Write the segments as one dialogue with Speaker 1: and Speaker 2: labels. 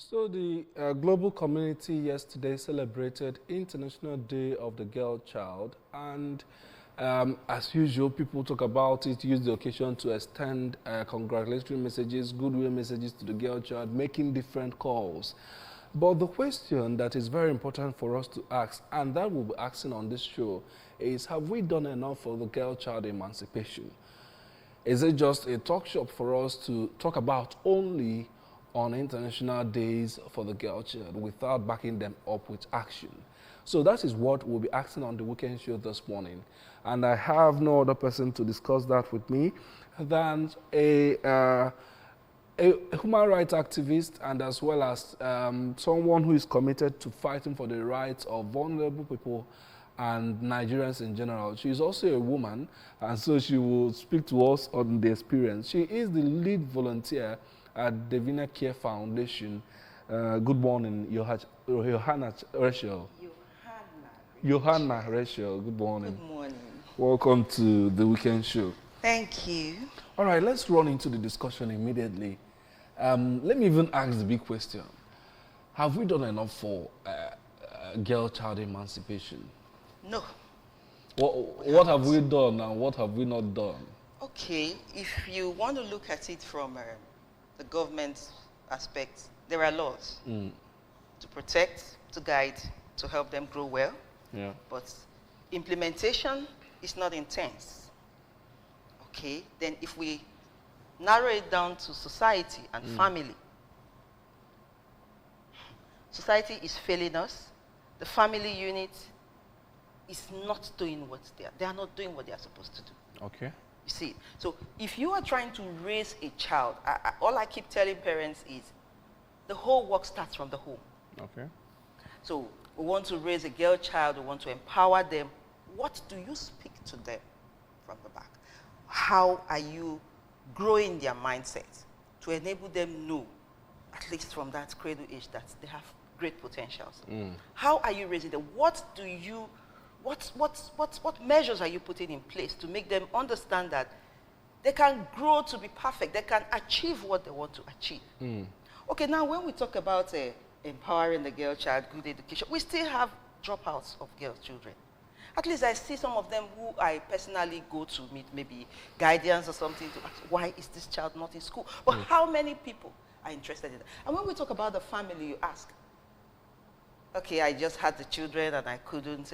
Speaker 1: So the global community yesterday celebrated International Day of the Girl Child, and as usual, people talk about it, use the occasion to extend congratulatory messages, goodwill messages to the girl child, making different calls. But the question that is very important for us to ask, and that we'll be asking on this show, is have we done enough for the girl child emancipation? Is it just a talk shop for us to talk about only on international days for the girl child without backing them up with action? So that is what we'll be asking on the weekend show this morning. And I have no other person to discuss that with me than a human rights activist and as well as someone who is committed to fighting for the rights of vulnerable people and Nigerians in general. She is also a woman, and so she will speak to us on the experience. She is the lead volunteer at Divina Care Foundation. Good morning, Johanna Rachel. Johanna Rachel, good morning.
Speaker 2: Good morning.
Speaker 1: Welcome to the weekend show.
Speaker 2: Thank you.
Speaker 1: All right, let's run into the discussion immediately. Let me even ask the big question. Have we done enough for girl child emancipation?
Speaker 2: No.
Speaker 1: What have we done and what have we not done?
Speaker 2: Okay, if you want to look at it from the government aspect, there are laws to protect, to guide, to help them grow well.
Speaker 1: Yeah.
Speaker 2: But implementation is not intense. Okay, then if we narrow it down to society and family, society is failing us. The family unit is not doing what they are not doing what they are supposed to do.
Speaker 1: Okay.
Speaker 2: You see, so if you are trying to raise a child, all I keep telling parents is the whole work starts from the home.
Speaker 1: Okay.
Speaker 2: So we want to raise a girl child, we want to empower them. What do you speak to them from the back? How are you growing their mindset to enable them know, at least from that cradle age, that they have great potentials? How are you raising them? What measures are you putting in place to make them understand that they can grow to be perfect, they can achieve what they want to achieve? Okay, now when we talk about empowering the girl child, good education, we still have dropouts of girl children. At least I see some of them who I personally go to meet, maybe guardians or something, to ask, why is this child not in school? But how many people are interested in that? And when we talk about the family, you ask, okay, I just had the children and I couldn't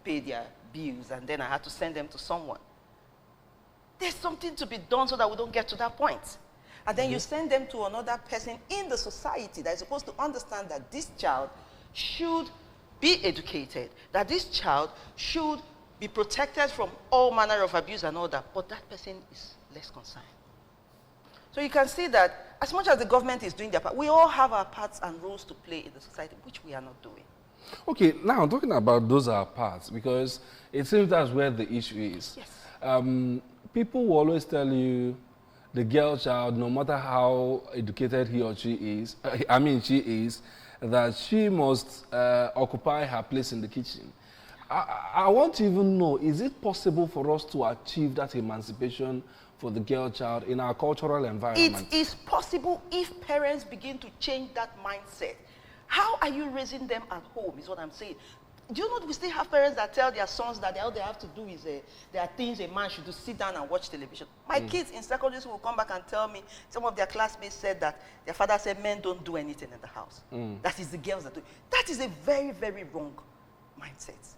Speaker 2: pay their bills, and then I had to send them to someone. There's something to be done so that we don't get to that point. And then you send them to another person in the society that is supposed to understand that this child should be educated, that this child should be protected from all manner of abuse and all that, but that person is less concerned. So you can see that as much as the government is doing their part, we all have our parts and roles to play in the society, which we are not doing.
Speaker 1: Okay, now talking about those are parts, because it seems that's where the issue is.
Speaker 2: Yes.
Speaker 1: People will always tell you the girl child, no matter how educated he or she is, she is, that she must occupy her place in the kitchen. I want to even know, is it possible for us to achieve that emancipation for the girl child in our cultural environment?
Speaker 2: It is possible if parents begin to change that mindset. How are you raising them at home is what I'm saying. Do you know we still have parents that tell their sons that all they have to do is, there are things a man should do, sit down and watch television. My kids in secondary school will come back and tell me, some of their classmates said that their father said men don't do anything in the house. That is the girls that do. That is a very, very wrong mindset.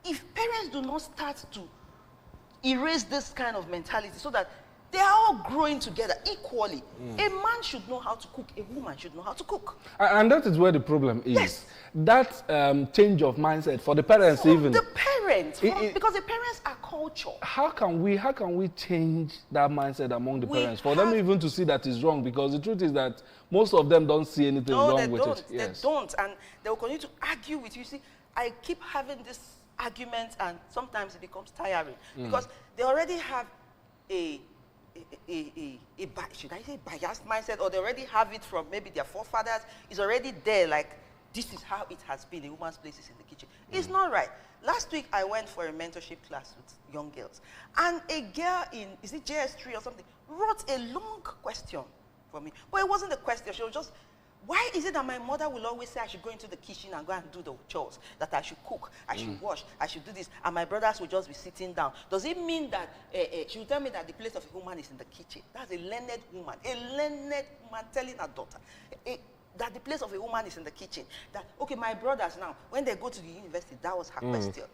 Speaker 2: If parents do not start to erase this kind of mentality so that they are all growing together equally. A man should know how to cook, a woman should know how to cook.
Speaker 1: And that is where the problem is.
Speaker 2: Yes.
Speaker 1: That change of mindset for the parents even.
Speaker 2: The parents, because the parents are culture.
Speaker 1: How can we change that mindset among the parents for them even to see that it's wrong? Because the truth is that most of them don't see anything wrong with it.
Speaker 2: Yes. They don't, and they will continue to argue with you. See, I keep having this argument, and sometimes it becomes tiring because they already have should I say biased mindset, or they already have it from maybe their forefathers. It's already there, like this is how it has been. A woman's place is in the kitchen. It's not right. Last week I went for a mentorship class with young girls, and a girl in, is it JS3 or something, wrote a long question for me. But it wasn't a question. She was just Why is it that my mother will always say I should go into the kitchen and go and do the chores, that I should cook, I should wash, I should do this, and my brothers will just be sitting down? Does it mean that she will tell me that the place of a woman is in the kitchen? That's a learned woman telling her daughter that the place of a woman is in the kitchen. That, okay, my brothers now, when they go to the university, that was her question.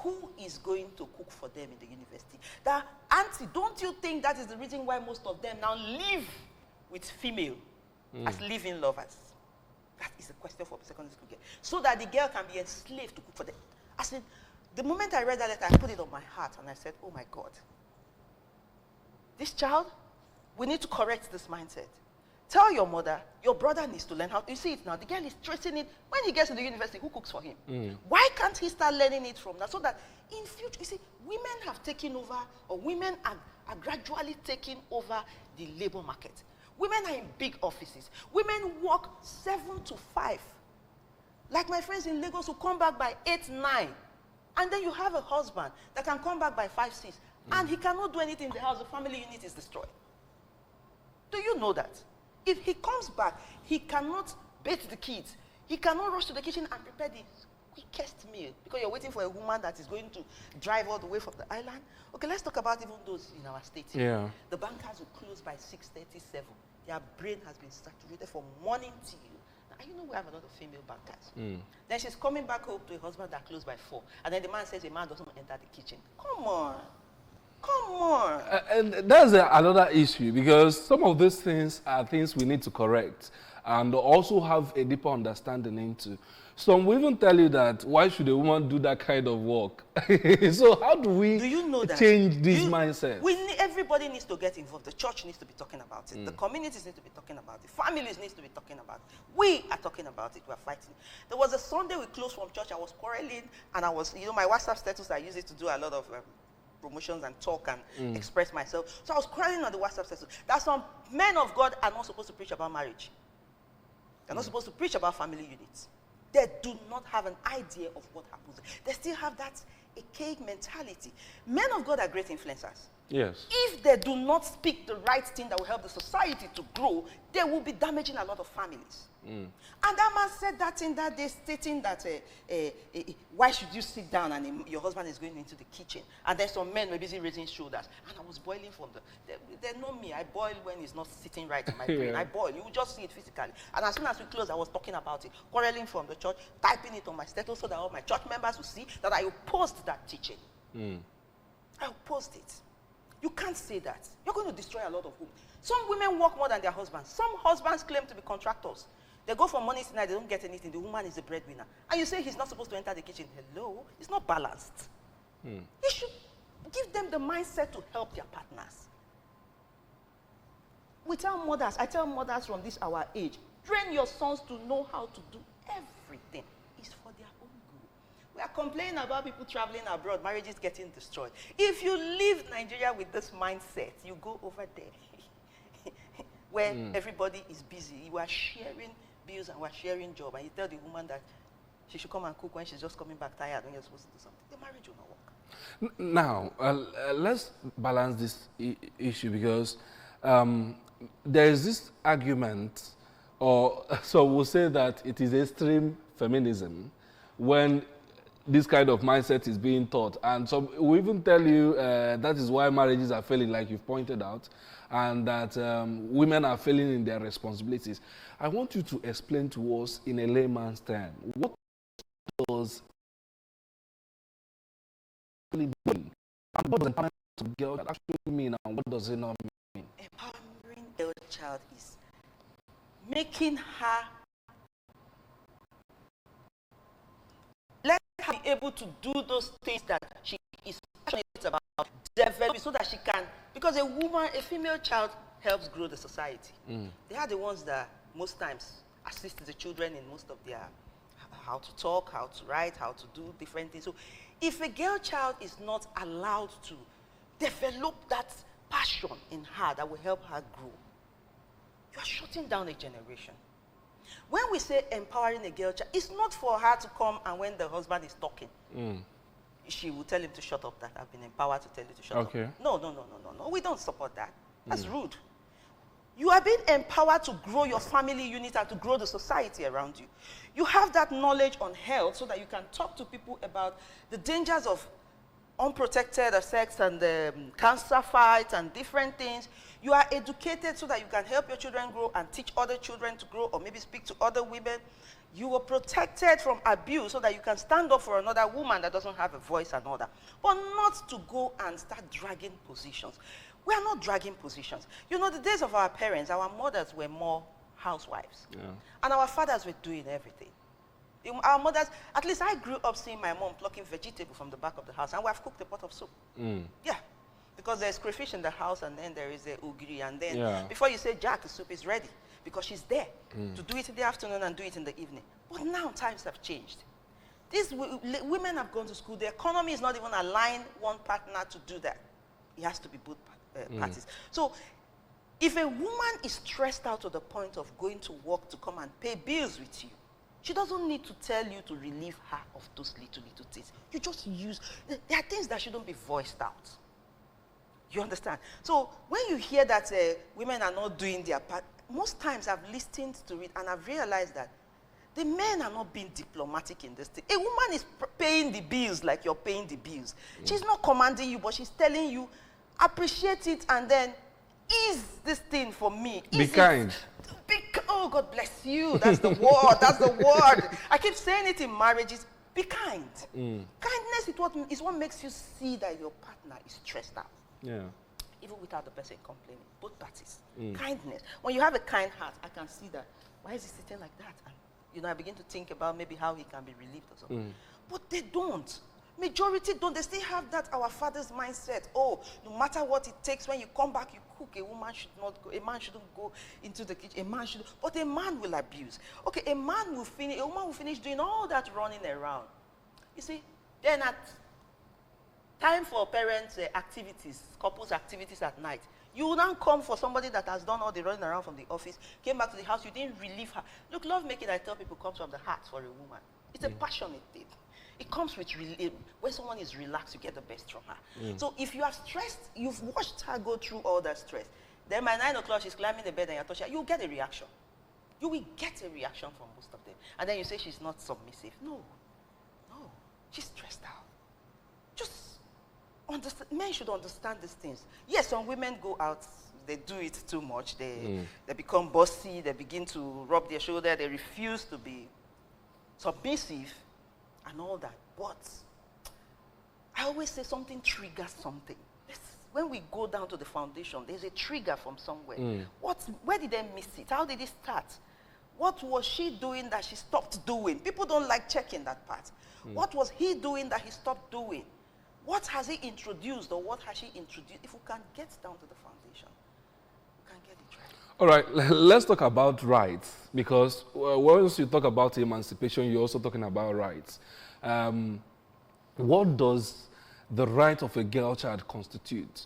Speaker 2: Who is going to cook for them in the university? That, auntie, don't you think that is the reason why most of them now live with female as living lovers? That is the question for secondary school girl. So that the girl can be enslaved to cook for them. I said, the moment I read that letter, I put it on my heart and I said, oh my God. This child, we need to correct this mindset. Tell your mother, your brother needs to learn how to, you see it now, the girl is tracing it. When he gets to the university, who cooks for him? Why can't he start learning it from that? So that in future, you see, women have taken over, or women are gradually taking over the labor market. Women are in big offices. Women work 7 to 5. Like my friends in Lagos who come back by 8, 9. And then you have a husband that can come back by 5, 6. And he cannot do anything in the house. The family unit is destroyed. Do you know that? If he comes back, he cannot bathe the kids. He cannot rush to the kitchen and prepare the quickest meal because you're waiting for a woman that is going to drive all the way from the island. Okay, let's talk about even those in our state.
Speaker 1: Yeah.
Speaker 2: The bankers will close by 6:37. Their brain has been saturated from morning till. Now, you know we have a lot of female bankers. Then she's coming back home to a husband that closed by 4. And then the man says a man doesn't enter the kitchen. Come on. Come on.
Speaker 1: And that's another issue, because some of these things are things we need to correct and also have a deeper understanding into. Some will even tell you that, why should a woman do that kind of work? So how do we change this mindset?
Speaker 2: Everybody needs to get involved. The church needs to be talking about it. The communities need to be talking about it. Families need to be talking about it. We are talking about it. We are fighting. There was a Sunday we closed from church. I was quarreling, and I was, my WhatsApp status, I use it to do a lot of promotions and talk and express myself. So I was crying on the WhatsApp status that some men of God are not supposed to preach about marriage. They're not supposed to preach about family units. They do not have an idea of what happens. They still have that archaic mentality. Men of God are great influencers.
Speaker 1: Yes.
Speaker 2: If they do not speak the right thing that will help the society to grow, they will be damaging a lot of families. And that man said that in that day, stating that why should you sit down and your husband is going into the kitchen? And then some men were busy raising shoulders. And I was boiling from they know me. I boil when it's not sitting right in my brain. I boil. You will just see it physically. And as soon as we closed, I was talking about it, quarreling from the church, typing it on my status so that all my church members will see that I opposed that teaching. I opposed it. You can't say that. You're going to destroy a lot of women. Some women work more than their husbands. Some husbands claim to be contractors. They go from morning to night, they don't get anything. The woman is the breadwinner. And you say he's not supposed to enter the kitchen. Hello? It's not balanced. You should give them the mindset to help their partners. We tell mothers, I tell mothers from this our age, train your sons to know how to do everything. It's for their own good. We are complaining about people traveling abroad, marriages getting destroyed. If you leave Nigeria with this mindset, you go over there where everybody is busy. You are sharing bills and we're sharing job, and you tell the woman that she should come and cook when she's just coming back tired when you're supposed to do something. The marriage will not work.
Speaker 1: Now, let's balance this issue, because there is this argument, or so we'll say that it is extreme feminism when this kind of mindset is being taught. And so we even tell you that is why marriages are failing, like you've pointed out, and that women are failing in their responsibilities. I want you to explain to us in a layman's term, what does actually mean? And what does empowerment of a girl actually mean, and what does it not mean?
Speaker 2: Empowering a girl child is making her, let her be able to do those things that she is passionate about, develop so that she can, because a female child helps grow the society. They are the ones that most times assist the children in most of their, how to talk, how to write, how to do different things. So if a girl child is not allowed to develop that passion in her that will help her grow, you are shutting down a generation. When we say empowering a girl child, it's not for her to come and when the husband is talking, she will tell him to shut up, that I've been empowered to tell you to shut up. No, we don't support that. That's rude. You are being empowered to grow your family unit and to grow the society around you. You have that knowledge on health so that you can talk to people about the dangers of unprotected sex and cancer fights and different things. You are educated so that you can help your children grow and teach other children to grow, or maybe speak to other women. You are protected from abuse so that you can stand up for another woman that doesn't have a voice and all that. But not to go and start dragging positions. We are not dragging positions. You know, the days of our parents, our mothers were more housewives. Yeah. And our fathers were doing everything. Our mothers, at least I grew up seeing my mom plucking vegetable from the back of the house, and we have cooked a pot of soup. Yeah. Because there's crayfish in the house, and then there is a ugiri, and then before you say Jack, the soup is ready, because she's there to do it in the afternoon and do it in the evening. But now times have changed. These women have gone to school. The economy is not even allowing one partner to do that. It has to be both parties. So if a woman is stressed out to the point of going to work to come and pay bills with you, she doesn't need to tell you to relieve her of those little things. You just use, there are things that shouldn't be voiced out. You understand? So when you hear that women are not doing their part, most times I've listened to it and I've realized that the men are not being diplomatic in this thing. A woman is paying the bills like you're paying the bills. She's not commanding you, but she's telling you, appreciate it, and then ease this thing for me.
Speaker 1: Be kind.
Speaker 2: Oh, God bless you. That's the word. That's the word. I keep saying it in marriages. Be kind. Kindness is what makes you see that your partner is stressed out. Yeah. Even without the person complaining. Both parties. Kindness. When you have a kind heart, I can see that. Why is he sitting like that? And, you know, I begin to think about maybe how he can be relieved or something. But they don't. Majority don't. They still have that our father's mindset. Oh, no matter what it takes, when you come back, you cook. A woman should not go. A man shouldn't go into the kitchen. A man should. But a man will abuse. Okay, a woman will finish doing all that running around. You see, then at time for parents' activities, couples' activities at night, you will now come for somebody that has done all the running around from the office, came back to the house, you didn't relieve her. Look, love making, I tell people, comes from the heart for a woman. It's a passionate thing. It comes with, when someone is relaxed, you get the best from her. So if you are stressed, you've watched her go through all that stress, then by 9 o'clock, she's climbing the bed and you're touching her, you'll get a reaction. You will get a reaction from most of them. And then you say she's not submissive. No. No. She's stressed out. Just understand. Men should understand these things. Yes, some women go out, they do it too much. They become bossy, they begin to rub their shoulder, they refuse to be submissive and all that. But I always say something triggers something. When we go down to the foundation, there's a trigger from somewhere. Where did they miss it? How did it start? What was she doing that she stopped doing? People don't like checking that part. What was he doing that he stopped doing? What has he introduced, or what has she introduced? If we can get down to the foundation, we can get it right.
Speaker 1: All right, let's talk about rights, because once you talk about emancipation, you're also talking about rights. What does the right of a girl child constitute?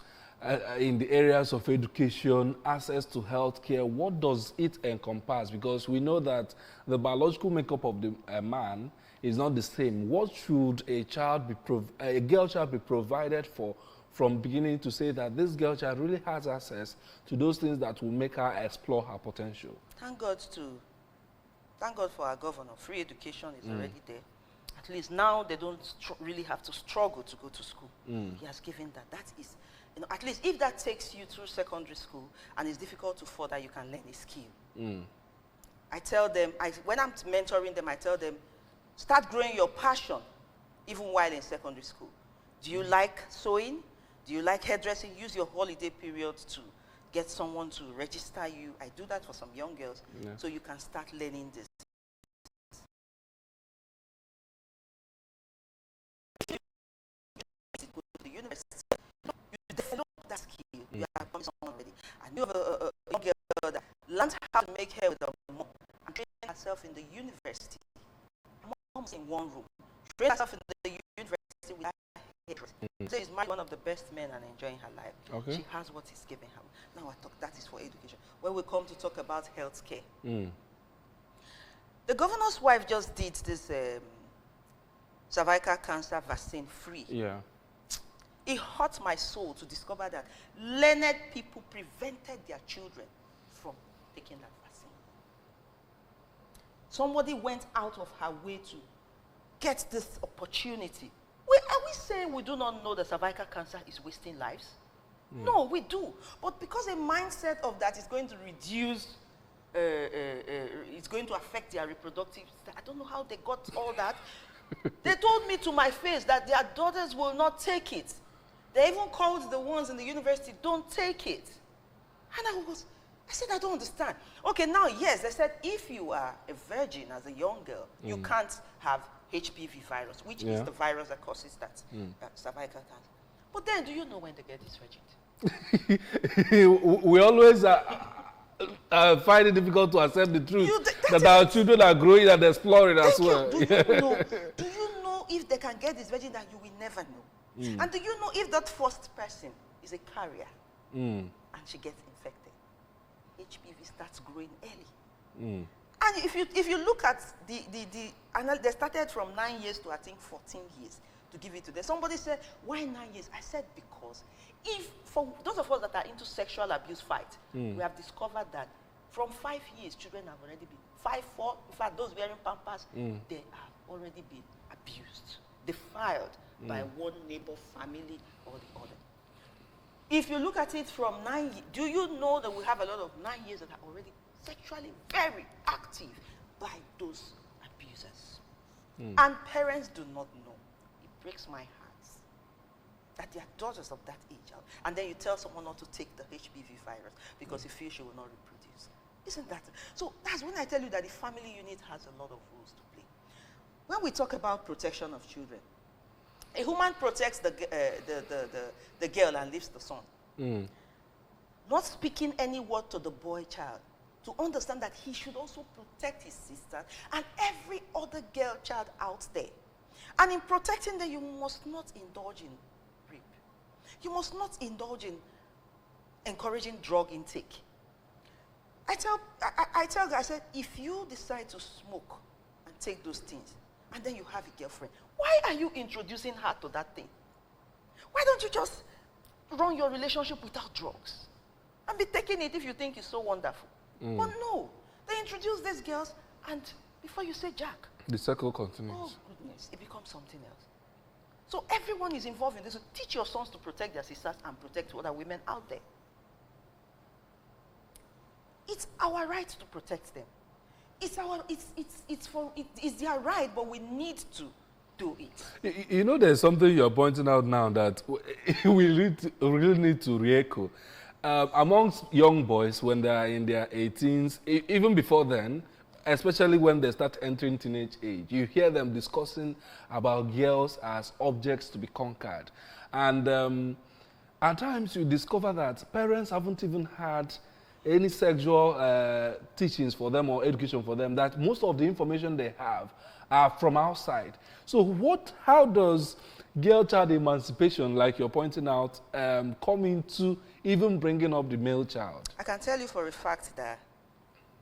Speaker 1: In the areas of education, access to health care, what does it encompass? Because we know that the biological makeup of the man is not the same. What should a girl child be provided for from beginning to say that this girl child really has access to those things that will make her explore her potential?
Speaker 2: Thank God for our governor. Free education is already there. At least now they don't really have to struggle to go to school. He has given that. That is, you know, at least if that takes you through secondary school and it's difficult to further, you can learn a skill. I tell them, when I'm mentoring them, I tell them, start growing your passion even while in secondary school. Do you like sewing? Do you like hairdressing? Use your holiday period to get someone to register you. I do that for some young girls, so you can start learning this. Go to the university, you develop that skill. You have become someone already. I knew of a young girl that learned how to make hair with her mom and trained herself in the university. Her mom was in one room. Trained herself in the university with her hairdressing. So she's married one of the best men and enjoying her life. Okay. She has what he's giving her. Now I talk, that is for education. When we come to talk about health care, the governor's wife just did this cervical cancer vaccine free. Yeah. It hurt my soul to discover that learned people prevented their children from taking that vaccine. Somebody went out of her way to get this opportunity. Are we saying we do not know that cervical cancer is wasting lives? No, we do. But because a mindset of that is going to reduce, it's going to affect their reproductive, I don't know how they got all that. They told me to my face that their daughters will not take it. They even called the ones in the university, don't take it. And I said, I don't understand. Okay, now, yes, they said if you are a virgin as a young girl, you can't have HPV virus, which is the virus that causes that cervical cancer. But then, do you know when they get this virgin?
Speaker 1: We always find it difficult to accept the truth that our children are growing and exploring as well.
Speaker 2: Do you know if they can get this virgin that you will never know? And do you know if that first person is a carrier and she gets infected? HPV starts growing early. And if you look at they started from 9 years to I think 14 years to give it to them. Somebody said, why 9 years? I said, because if for those of us that are into sexual abuse fight, we have discovered that from 5 years, children have already been 5, 4. In fact, those wearing pampers, they have already been abused, defiled by one neighbor, family, or the other. If you look at it from 9 years, do you know that we have a lot of 9 years that are already sexually very active by those abusers? And parents do not know. It breaks my heart that their daughters of that age are, and then you tell someone not to take the HPV virus because you feel she will not reproduce. Isn't that? So that's when I tell you that the family unit has a lot of roles to play. When we talk about protection of children, a woman protects the girl and leaves the son. Not speaking any word to the boy child to understand that he should also protect his sister and every other girl child out there. And in protecting them, you must not indulge in rape. You must not indulge in encouraging drug intake. I tell guys, I said, if you decide to smoke and take those things, and then you have a girlfriend, why are you introducing her to that thing? Why don't you just run your relationship without drugs? And be taking it if you think it's so wonderful. But no, they introduce these girls, and before you say Jack,
Speaker 1: the circle continues.
Speaker 2: Oh goodness, it becomes something else. So everyone is involved in this. So teach your sons to protect their sisters and protect other women out there. It's our right to protect them. It's their right, but we need to do it.
Speaker 1: You know, there's something you're pointing out now that we really need to re-echo. Amongst young boys, when they are in their 18s, even before then, especially when they start entering teenage age, you hear them discussing about girls as objects to be conquered. And at times you discover that parents haven't even had any sexual teachings for them or education for them, that most of the information they have are from outside. So how does girl-child emancipation, like you're pointing out, come into even bringing up the male child? I
Speaker 2: can tell you for a fact that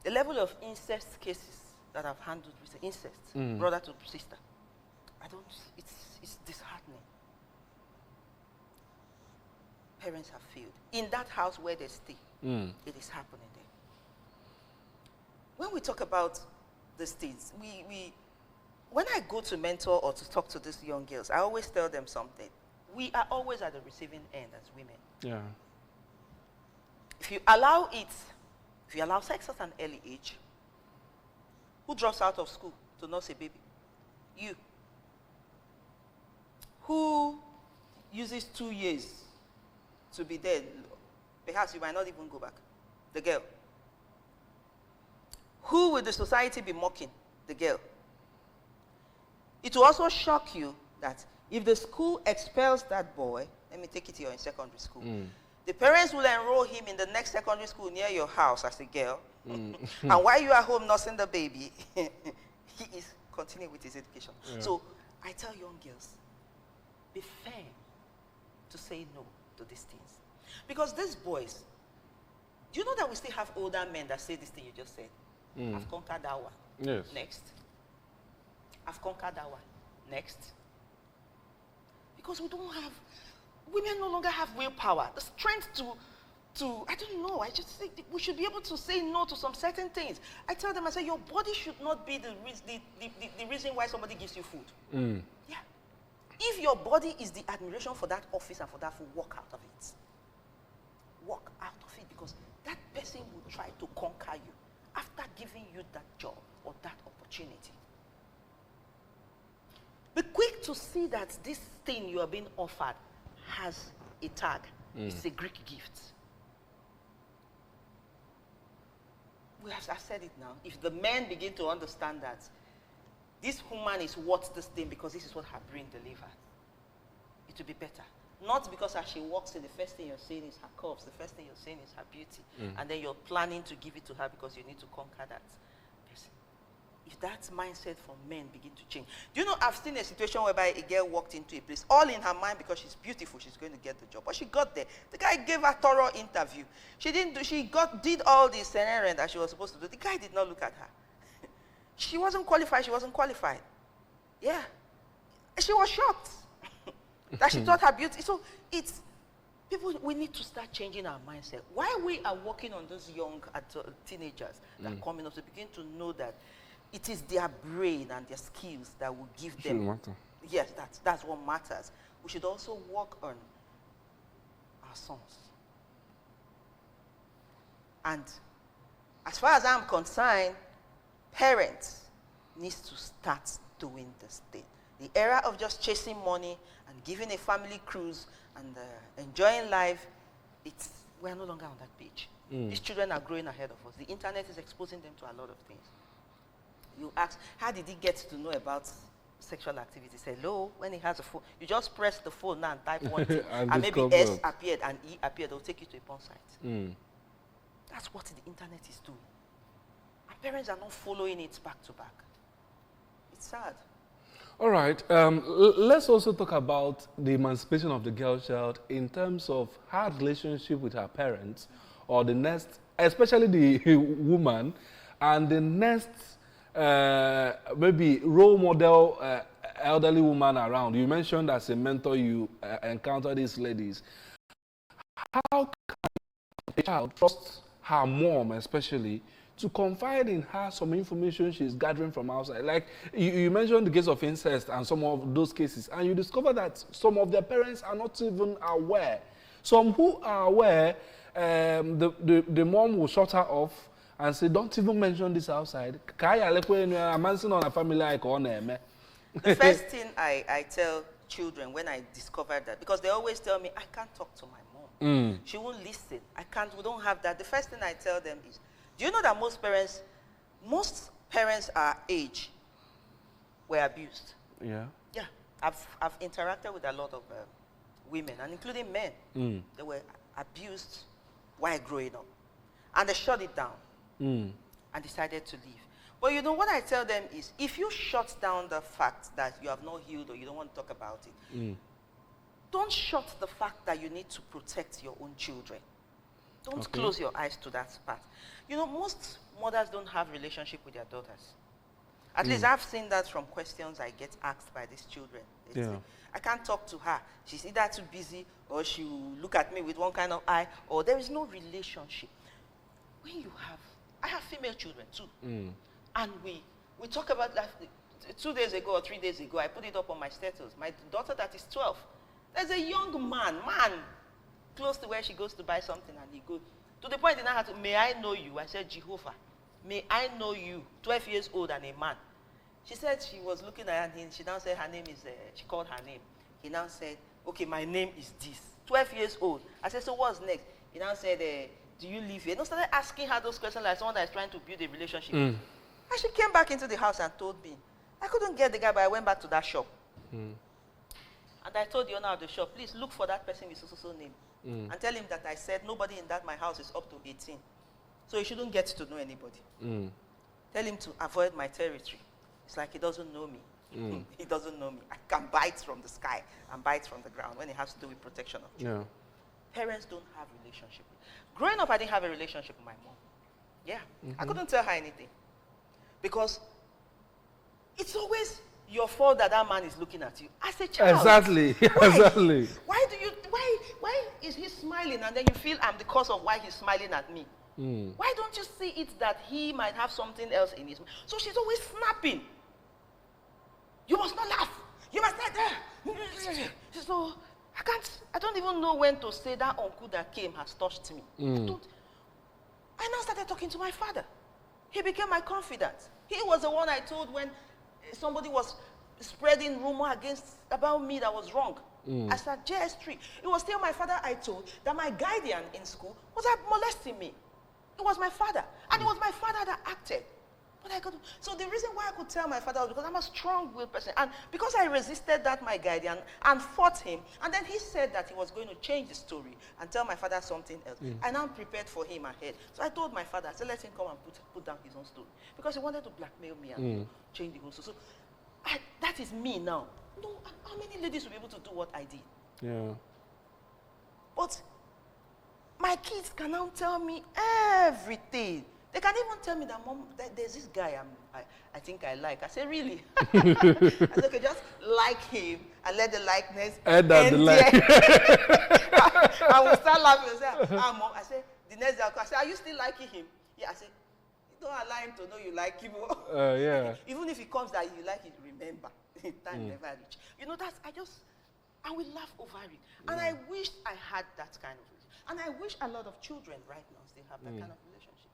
Speaker 2: the level of incest cases that I've handled with incest, brother to sister, it's disheartening. Parents have failed. In that house where they stay, it is happening there. When we talk about these things, when I go to mentor or to talk to these young girls, I always tell them something. We are always at the receiving end as women.
Speaker 1: Yeah.
Speaker 2: If you allow sex at an early age, who drops out of school to nurse a baby? You. Who uses 2 years to be there? Perhaps you might not even go back. The girl. Who will the society be mocking? The girl. It will also shock you that if the school expels that boy, let me take it here in secondary school, the parents will enroll him in the next secondary school near your house as a girl. And while you are home nursing the baby, he is continuing with his education. Yeah. So I tell young girls, be firm to say no to these things. Because these boys, do you know that we still have older men that say this thing you just said? I've conquered that one.
Speaker 1: Yes.
Speaker 2: Next. I've conquered that one. Next. Because women no longer have willpower, the strength to to, I don't know, I just think we should be able to say no to some certain things. I tell them, I say, your body should not be the reason why somebody gives you food. Yeah. If your body is the admiration for that office and for that food, walk out of it. Walk out of it, because that person will try to conquer you after giving you that job or that opportunity. Be quick to see that this thing you are being offered has a tag. It's a Greek gift. I've said it now. If the men begin to understand that this woman is worth this thing because this is what her brain delivered, it will be better. Not because as she walks in, the first thing you're seeing is her curves, the first thing you're seeing is her beauty, and then you're planning to give it to her because you need to conquer that person. If that mindset from men begin to change. Do you know, I've seen a situation whereby a girl walked into a place, all in her mind because she's beautiful, she's going to get the job. But she got there. The guy gave her a thorough interview. She did all the scenario that she was supposed to do. The guy did not look at her. She wasn't qualified, Yeah. She was shocked that she thought her beauty. So it's, people, we need to start changing our mindset. While we are working on those young teenagers that are coming up, to begin to know that it is their brain and their skills that will give them.
Speaker 1: Matter.
Speaker 2: Yes, that's what matters. We should also work on our sons. And as far as I'm concerned, parents need to start doing this thing. The era of just chasing money and giving a family cruise and enjoying life, we're no longer on that page. These children are growing ahead of us. The internet is exposing them to a lot of things. You ask, how did he get to know about sexual activities? Hello, when he has a phone, you just press the phone now and type one thing, and maybe S appeared and E appeared. They'll take you to a porn site. That's what the internet is doing. And parents are not following it back to back. It's sad.
Speaker 1: All right. Let's also talk about the emancipation of the girl child in terms of her relationship with her parents, or the next, especially the woman, and the next maybe role model elderly woman around. You mentioned as a mentor you encounter these ladies. How can a child trust her mom, especially, to confide in her some information she's gathering from outside? Like you mentioned the case of incest and some of those cases, and you discover that some of their parents are not even aware. Some who are aware, the mom will shut her off and say, don't even mention this outside. The
Speaker 2: first thing I tell children when I discover that, because they always tell me, I can't talk to my mom. She won't listen. We don't have that. The first thing I tell them is, do you know that most parents our age were abused?
Speaker 1: Yeah.
Speaker 2: Yeah. I've interacted with a lot of women, and including men. They were abused while growing up. And they shut it down. And decided to leave. But you know what I tell them is, if you shut down the fact that you have not healed or you don't want to talk about it, don't shut the fact that you need to protect your own children. Don't close your eyes to that part. You know, most mothers don't have relationship with their daughters. At least I've seen that from questions I get asked by these children. They say, I can't talk to her. She's either too busy, or she will look at me with one kind of eye, or there is no relationship. When you have, I have female children too. And we talk about that 2 days ago or 3 days ago. I put it up on my status. My daughter that is 12. There's a young man, close to where she goes to buy something, and he goes, to the point he now had to, may I know you? I said, Jehovah, may I know you? 12 years old and a man. She said she was looking at him. She now said her name is, she called her name. He now said, okay, my name is this. 12 years old. I said, so what's next? He now said, do you live here? And I started asking her those questions like someone that is trying to build a relationship. And she came back into the house and told me, I couldn't get the guy, but I went back to that shop. And I told the owner of the shop, please look for that person with so name. And tell him that I said nobody in my house is up to 18. So he shouldn't get to know anybody. Tell him to avoid my territory. It's like he doesn't know me. He doesn't know me. I can bite from the sky and bite from the ground when it has to do with protection of children. Parents don't have relationship. Growing up, I didn't have a relationship with my mom. Yeah. I couldn't tell her anything. Because it's always your fault that man is looking at you as a child.
Speaker 1: Exactly.
Speaker 2: Why?
Speaker 1: Exactly.
Speaker 2: Why why is he smiling? And then you feel I'm the cause of why he's smiling at me. Why don't you see it that he might have something else in his mind? So she's always snapping. You must not laugh. You must not there. So I don't even know when to say that uncle that came has touched me. I now started talking to my father. He became my confidant. He was the one I told when somebody was spreading rumor about me that was wrong. As at JS3, it was still my father I told that my guardian in school was molesting me. It was my father. And it was my father that acted. But so the reason why I could tell my father was because I'm a strong-willed person. And because I resisted that, my guardian, and fought him, and then he said that he was going to change the story and tell my father something else. I now prepared for him ahead. So I told my father, I said, let him come and put down his own story. Because he wanted to blackmail me and change the whole story. So that is me now. No, how many ladies will be able to do what I did?
Speaker 1: Yeah.
Speaker 2: But my kids can now tell me everything. They can even tell me that, Mom, there's this guy I think I like. I say, really? I said, okay, just like him and let the likeness end there. I will start laughing and say, Mom. I say, the next day I say, are you still liking him? Yeah, I say, don't allow him to know you like him.
Speaker 1: Yeah.
Speaker 2: Even if he comes that you like it, remember, time never reach. You know, and we laugh over it. And I wish I had that kind of relationship. And I wish a lot of children right now still have that kind of relationship.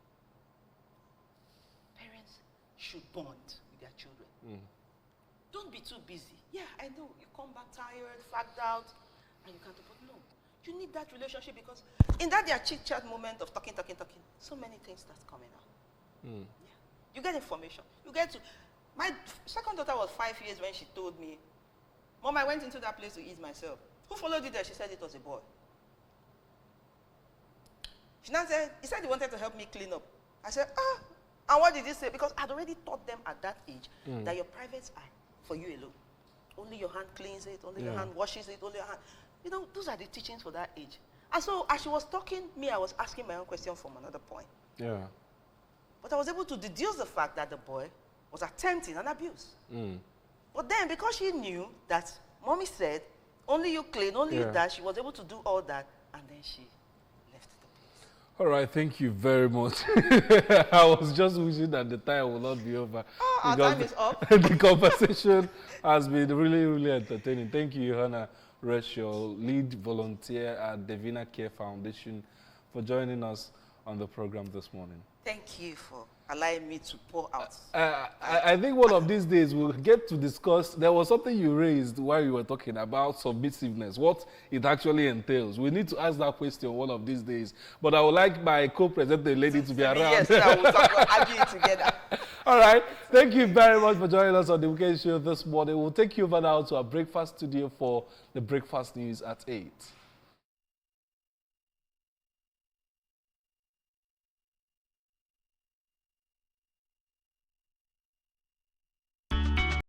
Speaker 2: Parents should bond with their children. Don't be too busy. Yeah, I know. You come back tired, fagged out, and you can't. But no, you need that relationship because in that their chit-chat moment of talking, so many things start coming out. Yeah. You get information. You get to. My second daughter was 5 years when she told me, Mom, I went into that place to ease myself. Who followed you there? She said it was a boy. She now said, he said he wanted to help me clean up. I said, and what did he say? Because I'd already taught them at that age that your privates are for you alone. Only your hand cleans it, only your hand washes it, only your hand. You know, those are the teachings for that age. And so as she was talking, I was asking my own question from another point.
Speaker 1: Yeah.
Speaker 2: But I was able to deduce the fact that the boy was attempting an abuse. But then because she knew that Mommy said, only you clean, only you that, she was able to do all that, and then she left the place.
Speaker 1: All right, thank you very much. I was just wishing that the time will not be over.
Speaker 2: Our time is up.
Speaker 1: The conversation has been really, really entertaining. Thank you, Johanna Resho, lead volunteer at Devina Care Foundation, for joining us on the program this morning.
Speaker 2: Thank you for allowing me to pour out.
Speaker 1: I think one of these days we'll get to discuss, there was something you raised while you were talking about submissiveness, what it actually entails. We need to ask that question one of these days. But I would like my co-presenter lady to be around.
Speaker 2: Yes, sir, we'll argue it together.
Speaker 1: All right. Thank you very much for joining us on the Weekend Show this morning. We'll take you over now to our breakfast studio for the breakfast news at 8.